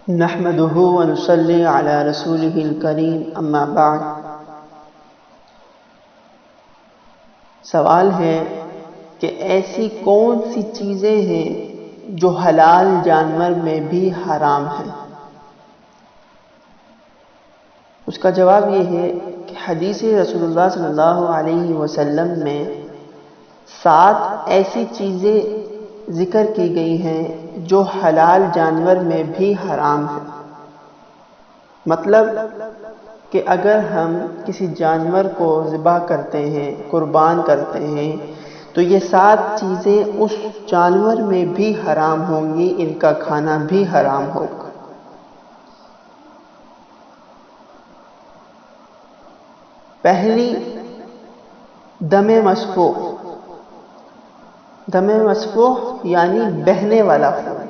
نحمده ونصلي على رسوله الكريم اما بعد۔ سوال ہے کہ ایسی کون سی چیزیں ہیں جو حلال جانور میں بھی حرام ہیں؟ اس کا جواب یہ ہے کہ حدیث رسول اللہ صلی اللہ علیہ وسلم میں 7 ایسی چیزیں ذکر کی گئی ہیں جو حلال جانور میں بھی حرام ہیں۔ مطلب کہ اگر ہم کسی جانور کو ذبح کرتے ہیں، قربان کرتے ہیں، تو یہ 7 چیزیں اس جانور میں بھی حرام ہوں گی، ان کا کھانا بھی حرام ہوگا۔ پہلی، دم مسفوح۔ دم مسفوح یعنی بہنے والا خون۔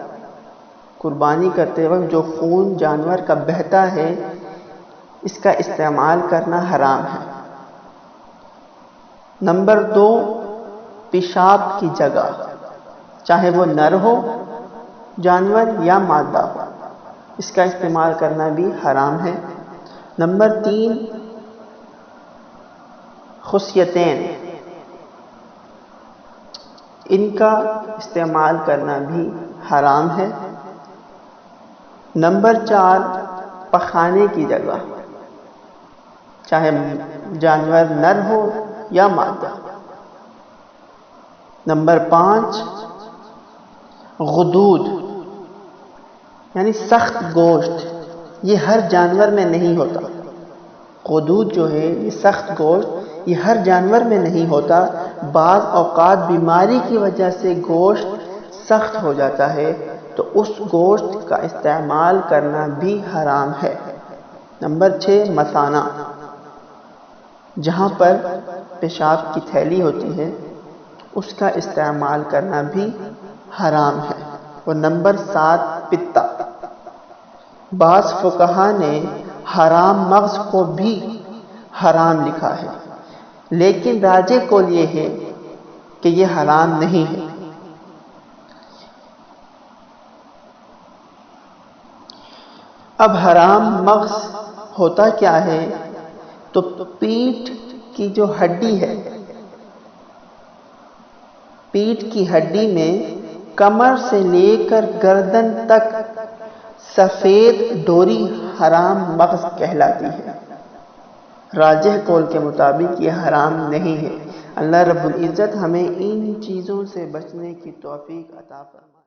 قربانی کرتے وقت جو خون جانور کا بہتا ہے، اس کا استعمال کرنا حرام ہے۔ نمبر 2، پیشاب کی جگہ، چاہے وہ نر ہو جانور یا مادہ ہو، اس کا استعمال کرنا بھی حرام ہے۔ نمبر 3، خصیتین، ان کا استعمال کرنا بھی حرام ہے۔ نمبر 4، پخانے کی جگہ، چاہے جانور نر ہو یا مادہ۔ نمبر 5، غدود یعنی سخت گوشت، یہ ہر جانور میں نہیں ہوتا۔ غدود جو ہے یہ سخت گوشت، یہ ہر جانور میں نہیں ہوتا۔ بعض اوقات بیماری کی وجہ سے گوشت سخت ہو جاتا ہے تو اس گوشت کا استعمال کرنا بھی حرام ہے۔ نمبر 6، مثانہ، جہاں پر پیشاب کی تھیلی ہوتی ہے، اس کا استعمال کرنا بھی حرام ہے۔ اور نمبر 7، پتا۔ بعض فقہا نے حرام مغز کو بھی حرام لکھا ہے، لیکن راجح قول یہ ہے کہ یہ حرام نہیں ہے۔ اب حرام مغز ہوتا کیا ہے؟ تو پیٹھ کی جو ہڈی ہے، پیٹھ کی ہڈی میں کمر سے لے کر گردن تک سفید ڈوری حرام مغز کہلاتی ہے۔ راجح قول کے مطابق یہ حرام نہیں ہے۔ اللہ رب العزت ہمیں ان چیزوں سے بچنے کی توفیق عطا فرمائے۔